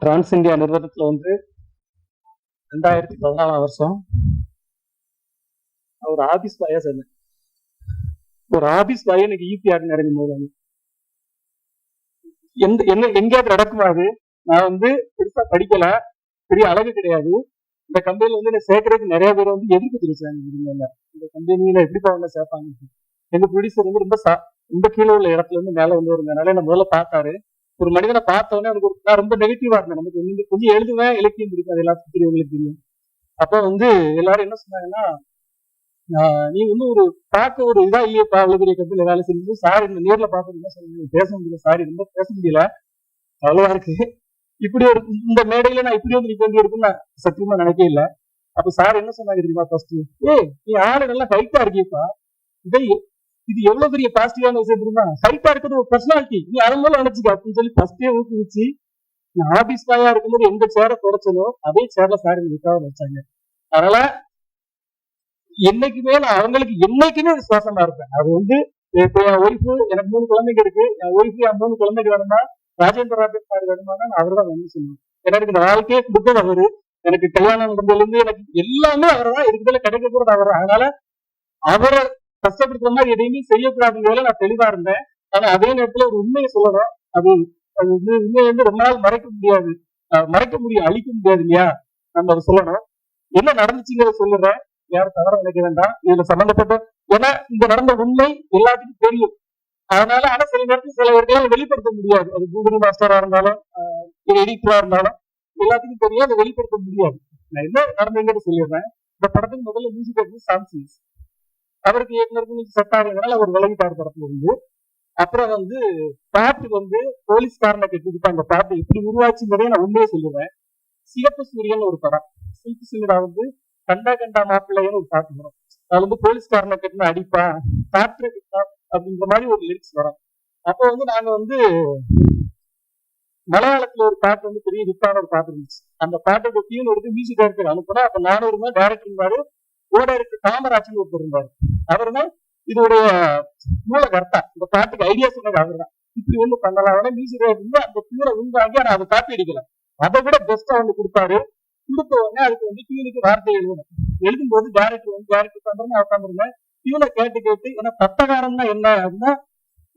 Trans India நிறுவனத்துல வந்து 2014 வருஷம் ஒரு ஆபீஸ் பாயா சேர்ந்தேன். ஒரு ஆபீஸ் பாய் எனக்கு ஈபிஆர் இறங்கும் போது என்ன எங்கேயாவது நடக்குமாது. நான் வந்து பெருசா படிக்கல, பெரிய அழகு கிடையாது. இந்த கம்பெனில வந்து என்ன சேர்க்கறதுக்கு நிறைய பேர் வந்து எதிர்ப்பு தெரிவிச்சாங்க. இந்த கம்பெனியில எப்படி அவங்க சேர்ப்பாங்க. எங்க ப்ரொடியூசர் வந்து ரொம்ப கீழே உள்ள இடத்துல இருந்து மேல வந்து இருந்ததுனால என்ன முதல்ல பார்த்தாரு. ஒரு மனிதனை பார்த்தோன்னே எனக்கு நான் ரொம்ப நெகட்டிவா இருந்தேன். நமக்கு கொஞ்சம் எழுதுவேன், இலக்கியம் பிடிக்கும், அது எல்லாத்துக்கும் தெரியும், தெரியும். அப்ப வந்து எல்லாரும் என்ன சொன்னாங்கன்னா, நீ வந்து ஒரு பார்க்க ஒரு இதா இல்லையப்பா, அவ்வளவு பெரிய கம்பெனில வேலை செஞ்சு சாரி இந்த நேர்ல பார்த்து என்ன சொல்லுங்க, பேச முடியல, சாரி ரொம்ப பேச முடியல, அவ்வளவா இருக்கு. இப்படி ஒரு இந்த மேடையில நான் இப்படி வந்து நிக்க வேண்டி இருக்குன்னு நான் சத்தியமா நினைக்கவே இல்லை. அப்ப சார் என்ன சொன்னாங்க தெரியுமா, ஃபர்ஸ்ட் நீ ஆளு நல்லா ஹைட்டா இருக்கியப்பா, இது எவ்வளவு பெரிய பாசிட்டிவான விஷயம் தெரியுமா, ஹைட்டா இருக்கிறது ஒரு பர்சனாலிட்டி, நீ அது மூலம் நினைச்சுக்க அப்படின்னு சொல்லி ஃபர்ஸ்டே ஊக்குவிச்சு நான் ஆபீஸ் பாயா இருக்கும்போது எந்த சேரை தொடச்சதோ அதே சேர்ல சார் எங்களுக்காக வச்சாங்க. அதனால என்னைக்குமே நான் அவங்களுக்கு என்னைக்குமே விசுவாசமா இருப்பேன். அது வந்து இப்போ என் ஒய்ஃபு, எனக்கு 3 குழந்தைங்க இருக்கு, என் ஒய்ஃபு என் 3 குழந்தைக்கு வேணுமா, ராஜேந்திர ராஜன் சார் வேணுமானா நான் அவர் தான் வந்து சொல்லுவேன். எனக்கு இந்த வாழ்க்கையே கொடுத்தது அவரு, எனக்கு கல்யாணம் நடந்ததுல இருந்து எனக்கு எல்லாமே அவர் தான், இருக்கிறதுல கிடைக்க போறது அவர். அதனால அவரை கஷ்டப்படுத்துற மாதிரி எதையுமே செய்யக்கூடாதுங்கிறதுல நான் தெளிவா இருந்தேன். ஆனா அதே நேரத்துல ஒரு உண்மையை சொல்லணும். அது வந்து உண்மையை வந்து ரொம்ப நாள் மறைக்க முடியாது, அழிக்க முடியாது இல்லையா, நம்ம அதை சொல்லணும். என்ன நடந்துச்சுங்கிறத சொல்லுறேன், யாரும் தவற நினைக்க வேண்டாம். இதுல சம்பந்தப்பட்ட ஏன்னா இந்த நடந்த உண்மை எல்லாத்துக்கும் தெரியும். அதனால ஆனா சில நேரத்தில் சில இடத்துல வெளிப்படுத்த முடியாது. அது கூகுள் மாஸ்டரா இருந்தாலும் எடிட்டரா இருந்தாலும் எல்லாத்துக்கும் தெரியும், அதை வெளிப்படுத்த முடியாது. நான் என்ன நடந்ததுன்னு சொல்லிடுறேன். இந்த படத்துக்கு முதல்ல மியூசிக் எடுத்து சாம்சிஸ் அவருக்கு இயக்குனருக்கு செட் ஆகுறதுனால அவர் விலகிட்டார் படத்துல இருந்து. அப்புறம் வந்து பாட்டு வந்து போலீஸ்காரனை கட்டிக்கிட்டு அந்த பாட்டு எப்படி உருவாச்சுங்கிறதே நான் உண்மையே சொல்லுவேன். சிவப்பு சூரியன் ஒரு படம், சிவப்பு சூரியனா வந்து கண்டா மாப்பிள்ளைன்னு ஒரு பாட்டு வரும். அது வந்து போலீஸ்காரனை கட்டின அடிப்பா காற்று அப்படிங்கிற மாதிரி ஒரு லிரிக்ஸ் வரும். அப்போ வந்து நாங்க வந்து மலையாளத்துல ஒரு பாட்டு வந்து பெரிய ஹிட்டான ஒரு பாட்டு இருந்துச்சு. அந்த பாட்டோட டியூன் எடுத்து மியூசிக் டைரக்டர் அனுப்புனா, அப்ப நானும் இருந்தா டைரக்டர் இருந்தாரு, டைரக்டர் காமராஜன் ஒருத்தர் இருந்தாரு. அவருதான் இதோடைய மூல கர்த்தா, இந்த பாட்டுக்கு ஐடியா சொன்னது அவர் தான். இப்படி ஒண்ணு பண்ணலாம் மியூசிக் டைரக்டர் அந்த டியூனை உண்டாக்கி ஆனா அதை காப்பி அடிக்கல, அதை விட பெஸ்டா வந்து கொடுத்தாரு. கொடுத்த உடனே அதுக்கு வந்து டியூனுக்கு வார்த்தை எழுதணும். எழுதும்போது டைரக்டர் பண்றேன்னு உட்காந்துருந்தேன். டியூனை கேட்டு ஏன்னா தத்தகாரம்னா என்ன அப்படின்னா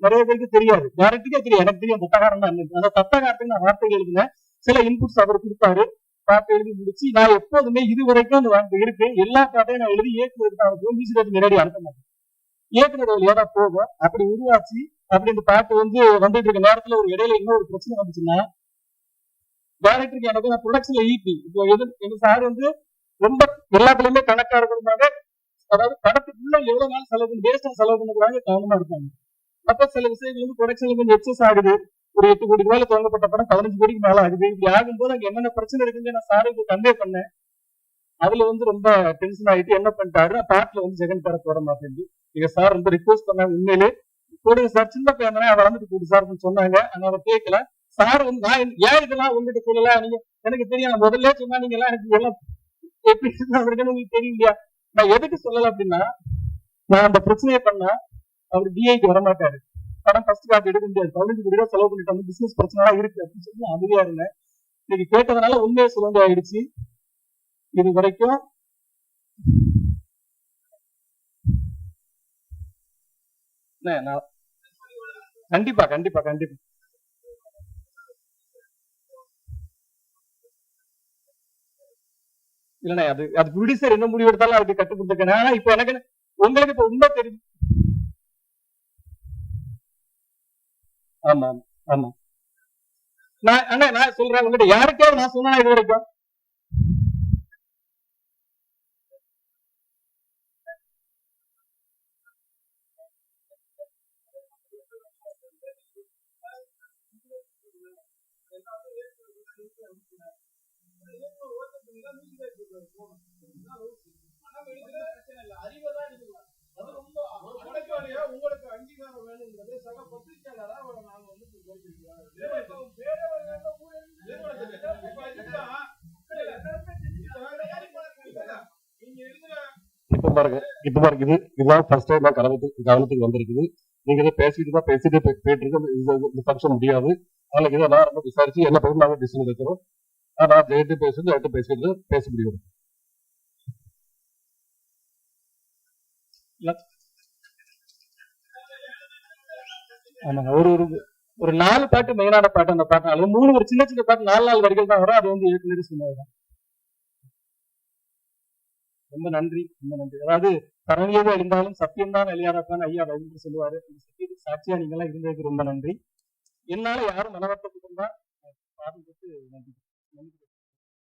நிறைய பேருக்கு தெரியாது, டைரக்டருக்கே தெரியும், எனக்கு தெரியும் தத்தகாரம் தான் என்ன. அந்த தத்தகாரத்துக்கு நான் வார்த்தை எழுதினேன். சில இன்புட்ஸ் அவர் கொடுத்தாரு, பாட்டு எழுதி முடிச்சு நான் எப்போதுமே இது வரைக்கும் அந்த வார்த்தை இருக்கு எல்லா பாட்டையும் நான் எழுதி இயக்குனருக்கு மியூசிக் நேரடி அனுப்ப மாட்டேன், இயக்குனர் வழியா தான் போகும். அப்படி உருவாச்சு. அப்படி இந்த பாட்டு வந்து வந்துட்டு இருக்க நேரத்துல ஒரு இடையில இன்னொரு பிரச்சனை வந்துச்சுன்னா, டைரக்டருக்கு எனக்கு நான் ப்ரொடக்ஷன்ல ஈபி இப்போ எங்க சார் வந்து ரொம்ப எல்லாத்துலயுமே கணக்கா இருக்கிறதுனால, அதாவது படத்துக்குள்ள எவ்வளவு நாள் செலவு வேஸ்டா செலவு பண்ணக்கூடாது கவனமா இருப்பாங்க. அப்ப சில விஷயங்கள் வந்து ப்ரொடக்ஷன்ல கொஞ்சம் எக்ஸஸ் ஆகுது. ஒரு 8 கோடி ரூபாயில தொடங்கப்பட்ட படம் 15 கோடிக்கு மேல ஆகுது. இப்படி ஆகும்போது அங்க என்னென்ன பிரச்சனை இருக்குன்னு நான் சாருக்கு கன்வே பண்ணேன். அதுல வந்து ரொம்ப டென்ஷன் ஆகிட்டு என்ன பண்ணிட்டாரு, பாட்டுல வந்து செகண்ட் பேர போட மாட்டேங்குது. எங்க சார் ரொம்ப ரிக்வஸ்ட் பண்ணாங்க, உண்மையிலே போடுங்க சார், சின்ன பையன் தானே வளர்ந்துட்டு போகுது சார் சொன்னாங்க. ஆனா அதை கேட்கல. சார் வந்து நான் ஏன் இதெல்லாம் உங்ககிட்ட சொல்லல, நீங்க எனக்கு தெரியும், நான் முதல்ல சொன்னா நீங்க எல்லாம் எனக்கு எல்லாம் எப்படி உங்களுக்கு தெரியும் இல்லையா. நான் எதுக்கு சொல்லல அப்படின்னா, நான் அந்த பிரச்சனையை பண்ணா அவர் டிஐக்கு வரமாட்டாரு, படம் ஃபர்ஸ்ட் காப்பி எடுக்க முடியாது, 15 கோடி ரூபாய் செலவு பண்ணிட்டாங்க, பிசினஸ் பிரச்சனை இருக்கு அப்படின்னு சொல்லி அமைதியா இருந்தேன். இன்னைக்கு கேட்டதுனால உண்மையை சொல்ல வேண்டிய ஆயிடுச்சு. இது வரைக்கும் கண்டிப்பா கண்டிப்பா கண்டிப்பா இல்லண்ணே, அது ப்ரொடியூசர் என்ன முடிவு எடுத்தாலும் அதுக்கு கட்டு கொடுத்துருக்கேன். ஆனா இப்ப எனக்கு உங்களுக்கு இப்ப உண்மை தெரியும். ஆமா ஆமா நான் சொல்றேன் உங்ககிட்ட, யாருக்காவது நான் சொன்னா இது வரைக்கும் உங்களுக்கு அங்கீகாரம் வேணுங்கிறது சக பத்திரிகையாளரா நாங்க வந்து இப்ப பாருங்க இதுதான் ஃபர்ஸ்ட் டைம் கவனத்துக்கு வந்திருக்குது. நீங்க இதை பேசிட்டு போயிட்டு இருக்க இந்த ஃபங்க்ஷன் முடியாது. நாளைக்கு இதை நான் ரொம்ப விசாரிச்சு என்ன பக்கம் நாங்கள் டிசிஷன் எடுக்கிறோம். நான் ஜெயிட்டு பேசுறது என்கிட்ட பேசுறது பேச முடியும். ஆமாங்க. ஒரு ஒரு 4 பாட்டு மெயினான பாட்டு அந்த பாட்டு, அது 3 ஒரு சின்ன சின்ன பாட்டு 4 வரிகள் தான் வரும். அது வந்து ஏற்கனவே சொன்னதுதான். ரொம்ப நன்றி, ரொம்ப நன்றி. அதாவது பரவியது அழிந்தாலும் சத்தியம்தான் அழியாதப்பான்னு ஐயா ரவீந்திர சொல்லுவாரு. இந்த சத்தியத்துக்கு சாட்சியா நீங்க எல்லாம் இருந்ததுக்கு ரொம்ப நன்றி. என்னால யாரும் மனவர்த்தப்பட்டிருந்தா பாடம் நன்றி.